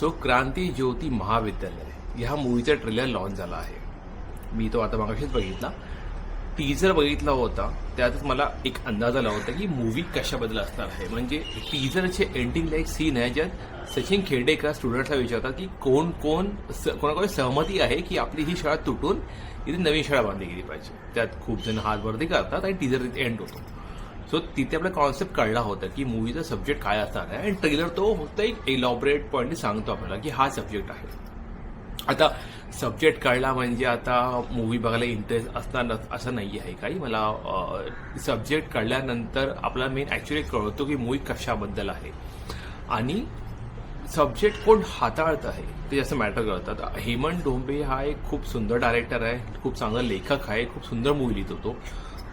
So क्रांती ज्योती महाविद्यालय ह्या मूवीचा trailer launch झाला आहे. मी तो आता मागाशीच बघितला. टीजर बघितला होता, त्यातच मला एक अंदाज आला होता की मूवी कशाबद्दल असणार आहे. म्हणजे टीजरचे एंडिंगला एक सीन आहे ज्यात सचिन खेडेकर स्टुडंट्सला विचारतात की कोणाकोणी सहमती आहे की आपली ही शाळा तुटून इथे नवीन शाळा बांधली गेली पाहिजे. त्यात खूप जण हातवरती करतात आणि टीजर तिथे एंड होतो. सो तिथे आपला कॉन्सेप्ट कळला होता की मूवीचा सब्जेक्ट काय असणार आहे. आणि ट्रेलर तो फक्त एक इलॉबरेट पॉईंट सांगतो आपल्याला की हा सब्जेक्ट आहे. आता सब्जेक्ट कळला म्हणजे आता मूवी बघायला इंटरेस्ट असणार असं नाही आहे काही. मला सब्जेक्ट कळल्यानंतर आपल्याला मेन ॲक्च्युली कळतो की मूवी कशाबद्दल आहे आणि सब्जेक्ट कोण हाताळत आहे ते जास्त मॅटर करतात. हेमंत डोंबे हा एक खूप सुंदर डायरेक्टर आहे, खूप चांगला लेखक आहे, खूप सुंदर मूवी लिहितो तो.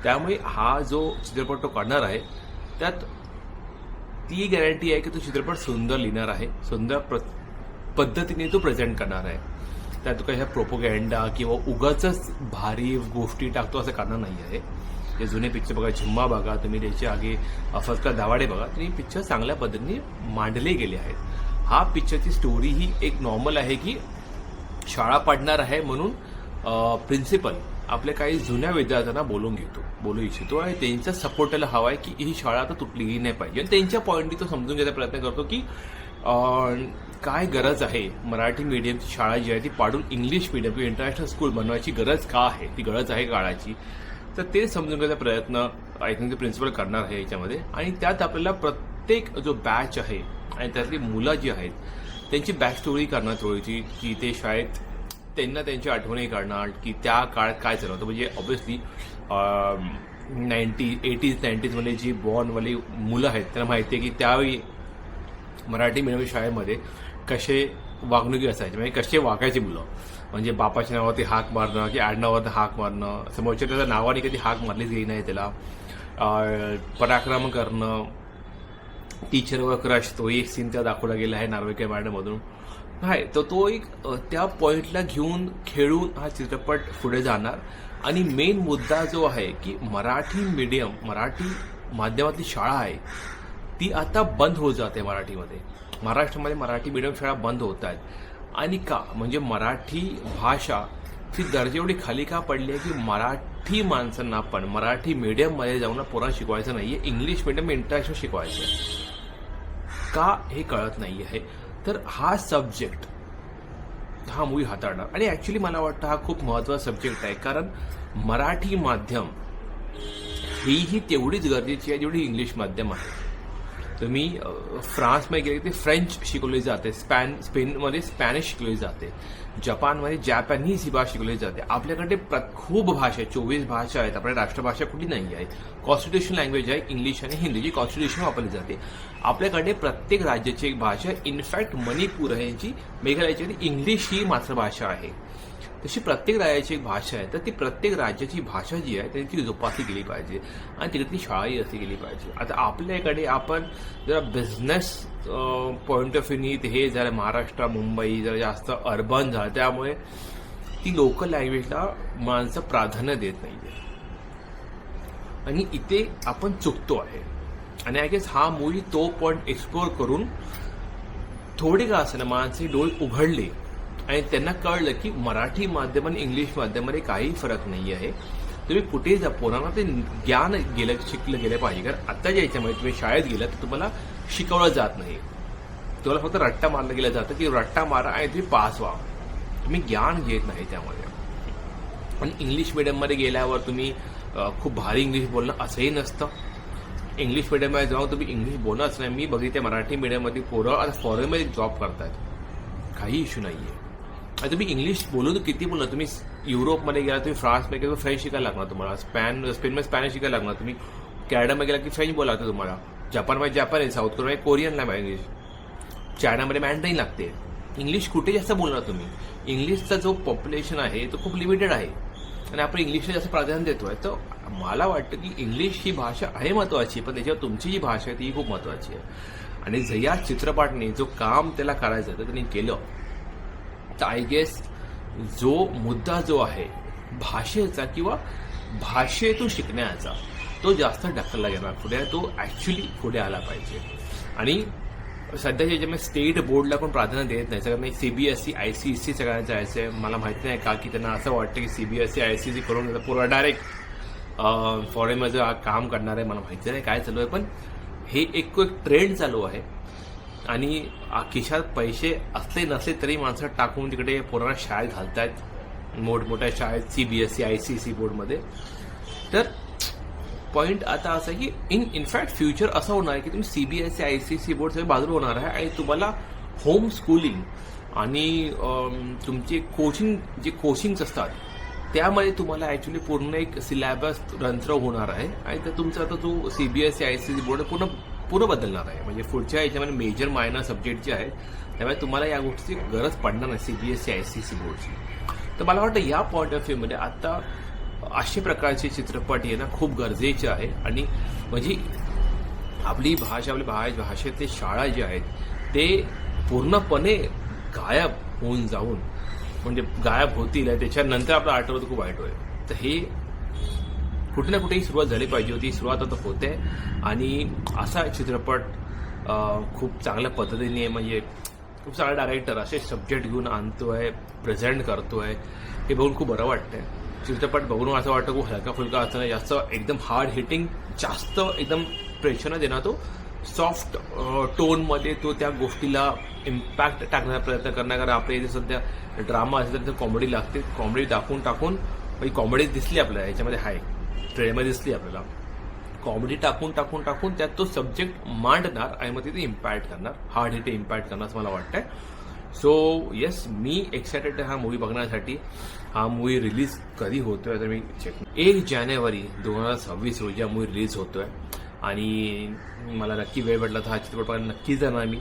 त्यामुळे हा जो चित्रपट तो काढणार आहे त्यात ती गॅरंटी आहे की तो चित्रपट सुंदर लिहिणार आहे, सुंदर पद्धतीने तो प्रेझेंट करणार आहे. त्यात काही प्रोपोगँडा किंवा उगाचच भारी गोष्टी टाकतो असं करणार नाही आहे. ते जुने पिक्चर बघा, झिम्मा बघा तुम्ही, त्याच्या आगे फर्स्ट क्लास दावाडे बघा, तुम्ही पिक्चर चांगल्या पद्धतीने मांडले गेले आहेत. हा पिक्चरची स्टोरी ही एक नॉर्मल आहे की शाळा पाडणार आहे म्हणून प्रिन्सिपल आपल्या काही जुन्या विद्यार्थ्यांना बोलू इच्छितो आणि त्यांचा सपोर्ट त्याला हवा आहे की ही शाळा आता तुटली नाही पाहिजे. आणि त्यांच्या पॉईंटनी तो समजून घ्यायचा प्रयत्न करतो की काय गरज आहे मराठी मीडियमची शाळा जी आहे ती पाडून इंग्लिश मीडियम किंवा इंटरनॅशनल स्कूल बनवायची गरज का आहे, ती गरज आहे काळाची. तर ते समजून घ्यायचा प्रयत्न आय थिंक ते प्रिन्सिपल करणार आहे याच्यामध्ये. आणि त्यात आपल्याला प्रत्येक जो बॅच आहे आणि त्यातली मुलं जी आहेत त्यांची बॅक स्टोरी करणार थोडीशी, की ते शाळेत त्यांना त्यांच्या आठवणी काढणार की त्या काळात काय चालू होतं. म्हणजे ऑब्व्हियसली 80s-90s जी बॉर्नवाली मुलं आहेत त्यांना माहिती आहे की त्यावेळी मराठी मीडियम शाळेमध्ये कसे वागणुकी असायची, म्हणजे कसे वागायचे मुलं. म्हणजे बापाच्या नावावरती हाक मारणं की आडनावावरती हाक मारणं, समोरच्या त्याच्या नावाने कधी हाक मारलीच गेली नाही त्याला, पराक्रम करणं, टीचरवर क्रश, तो एक सीन त्या दाखवला गेला आहे नार्वेकर मॅडममधून. आहे तर तो एक त्या पॉईंटला घेऊन खेळून हा चित्रपट पुढे जाणार. आणि मेन मुद्दा जो आहे की मराठी मीडियम, मराठी माध्यमातली शाळा आहे ती आता बंद होत जाते महाराष्ट्रामध्ये. मराठी मीडियम शाळा बंद होत आहेत. आणि का, म्हणजे मराठी भाषा ती दर्जा एवढी खाली का पडली आहे की मराठी माणसांना पण मराठी मीडियममध्ये जाऊन पोरांना शिकवायचं नाहीये, इंग्लिश मीडियम इंटरनॅशनल शिकवायचं आहे. का हे कळत नाही आहे. तर हा सब्जेक्ट हा मूवी हाताळणार. आणि ॲक्च्युली मला वाटतं हा खूप महत्त्वाचा सब्जेक्ट आहे, कारण मराठी माध्यम ही तेवढीच गरजेची आहे जेवढी इंग्लिश माध्यम आहे. तुम्ही फ्रान्समध्ये गेले ते फ्रेंच शिकवली जाते, स्पेनमध्ये स्पॅनिश शिकवली जाते, जपानमध्ये जॅपनीज ही भाषा शिकवली जाते. आपल्याकडे खूप भाषा, 24 भाषा आहेत. आपल्या राष्ट्रभाषा कुठली नाही आहे. कॉन्स्टिट्यूशन लँग्वेज आहे इंग्लिश आणि हिंदी, जी कॉन्स्टिट्यूशन वापरली जाते. आपल्याकडे प्रत्येक राज्याची एक भाषा, इनफॅक्ट मणिपूर आहे यांची, मेघालयाची इंग्लिश ही मातृभाषा आहे. तशी प्रत्येक राज्याची एक भाषा आहे. तर ती प्रत्येक राज्याची भाषा जी आहे त्यांची जोपासली गेली पाहिजे आणि तिकडली शाळाही असली गेली पाहिजे. आता आपल्याकडे आपण जरा बिझनेस पॉईंट ऑफ व्ह्यूनी हे जरा महाराष्ट्र, मुंबई जरा जास्त अर्बन झालं, त्यामुळे ती लोकल लँग्वेजला माणसं प्राधान्य देत नाही आहे आणि इथे आपण चुकतो आहे. आणि आय गेस हा मूवी तो पॉईंट एक्सप्लोर करून थोडी का असं माणसे डोळे उघडले आणि त्यांना कळलं की मराठी माध्यम आणि इंग्लिश माध्यमामध्ये काही फरक नाही आहे. तुम्ही कुठेही जा, पोरांना ते ज्ञान शिकलं गेलं पाहिजे. कारण आत्ताच्या याच्यामध्ये तुम्ही शाळेत गेला तर तुम्हाला शिकवलं जात नाही, तुम्हाला फक्त रट्टा मारलं गेलं जातं की रट्टा मारा आणि तुम्ही पास व्हा, तुम्ही ज्ञान घेत नाही त्यामध्ये. आणि इंग्लिश मिडियममध्ये गेल्यावर तुम्ही खूप भारी इंग्लिश बोलणं असंही नसतं. इंग्लिश मिडियममध्ये जाऊन तुम्ही इंग्लिश बोलणंच नाही. मी बघितले मराठी मिडियममध्ये पोरं आता फॉरेनमध्ये जॉब करतायत, काही इश्यू नाही आहे. आता तुम्ही इंग्लिश बोलून किती बोलणार, तुम्ही युरोपमध्ये गेला, तुम्ही फ्रान्समध्ये गेला फ्रेंच शिकायला लागणार तुम्हाला, स्पेनमध्ये स्पॅनिश शिकायला लागणार, तुम्ही कॅनडामध्ये गेला की फ्रेंच बोला लागतं तुम्हाला, जपानमध्ये जापानीज, साऊथ कोरियामध्ये कोरियन नाही इंग्लिश, चायनामध्ये मॅन्डरिन लागते. इंग्लिश कुठे जास्त बोलणार तुम्ही. इंग्लिशचा जो पॉप्युलेशन आहे तो खूप लिमिटेड आहे आणि आपण इंग्लिशला जास्त प्राधान्य देतोय. तर मला वाटतं की इंग्लिश ही भाषा आहे महत्त्वाची, पण त्याच्यावर तुमची जी भाषा आहे ती खूप महत्त्वाची आहे. आणि या चित्रपटाने जो काम त्याला करायचं तर त्यांनी केलं. तर आय गेस जो मुद्दा जो आहे भाषेचा किंवा भाषेतून शिकण्याचा तो जास्त ढकलला गेला पुढे, तो ॲक्च्युली पुढे आला पाहिजे. आणि सध्याच्या याच्यामध्ये स्टेट बोर्डला पण प्राधान्य देत नाही. सगळ्यांना CBSE ICSE सगळ्यांना जायचं आहे. मला माहिती नाही का की त्यांना असं वाटतं की CBSE ICSE करून पूर्ण डायरेक्ट फॉरेनमध्ये काम करणार आहे. मला माहिती नाही काय चालू आहे, पण हे एक ट्रेंड चालू आहे आणि खिशात पैसे असले नसले तरी माणसं टाकून तिकडे पोरांना शाळेत घालतात, मोठमोठ्या शाळेत CBSE ICSE बोर्डमध्ये. तर पॉईंट आता असं आहे की इनफॅक्ट फ्युचर असं होणार आहे की तुम्ही CBSE ICSE बोर्ड सगळे बाजूला होणार आहे आणि तुम्हाला होम स्कूलिंग आणि तुमचे कोचिंग्स असतात त्यामध्ये तुम्हाला ॲक्च्युली पूर्ण एक सिलेबस रंत्र होणार आहे आणि तर तुमचा आता जो CBSE ICSE बोर्ड पूर्ण बदलणार आहे. म्हणजे पुढच्या याच्यामध्ये मेजर मायनर सब्जेक्ट जे आहेत त्यामुळे तुम्हाला या गोष्टीची गरज पडणार नाही CBSE ICSE बोर्डची. तर मला वाटतं या पॉईंट ऑफ व्ह्यूमध्ये आता अशा प्रकारचे चित्रपट येणं खूप गरजेचे आहे आणि म्हणजे आपली भाषेतले शाळा जे आहेत ते पूर्णपणे गायब होऊन जाऊन म्हणजे गायब होतील आणि त्याच्यानंतर आपलं आठवत खूप वाईट होईल. तर हे कुठे ना कुठेही सुरुवात झाली पाहिजे होती. सुरुवात आता होते आणि असा चित्रपट खूप चांगल्या पद्धतीने म्हणजे खूप चांगला डायरेक्टर असे सब्जेक्ट घेऊन आणतोय, प्रेझेंट करतोय, हे बघून खूप बरं वाटतंय. चित्रपट बघून असं वाटतं खूप हलका फुलका असताना जास्त एकदम हार्ड हिटिंग जास्त एकदम प्रेशर न देणार, तो सॉफ्ट टोनमध्ये तो त्या गोष्टीला इम्पॅक्ट टाकण्याचा प्रयत्न करणार. कारण आपल्या इथे सध्या ड्रामा असेल तर कॉमेडी लागते, कॉमेडी टाकून म्हणजे कॉमेडी दिसली आपल्याला ह्याच्यामध्ये आहे ट्रेलरमध्ये दिसली आपल्याला, कॉमेडी टाकून त्यात तो सब्जेक्ट मांडणार आणि मग तिथे इम्पॅक्ट करणार, हार्ड हिट इम्पॅक्ट करणार असं मला वाटतंय. सो येस, मी एक्सायटेड आहे हा मूवी बघण्यासाठी. हा मूवी रिलीज कधी होतोय तर मी चेक 1 जानेवारी 2026 रोजी हा मूवी रिलीज होतोय आणि मला नक्की वेळ भेटला तर हा चित्रपट बघायला नक्की जाणार मी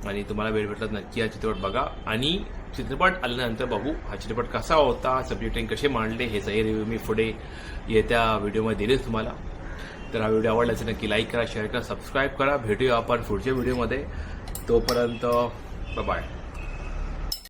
आणि तुम्हाला वेळ भेटला तर नक्की हा चित्रपट बघा आणि चित्रपट आल्यानंतर बघू हा चित्रपट कसा होता, सब्जेक्टिंग कसे मांडले हे सगळे रिव्ह्यू मी पुढे येत्या व्हिडिओमध्ये दिलेच तुम्हाला. तर हा व्हिडिओ आवडला असेल नक्की लाईक करा, शेअर करा, सबस्क्राईब करा. भेटूया आपण पुढच्या व्हिडिओमध्ये. तोपर्यंत बाय.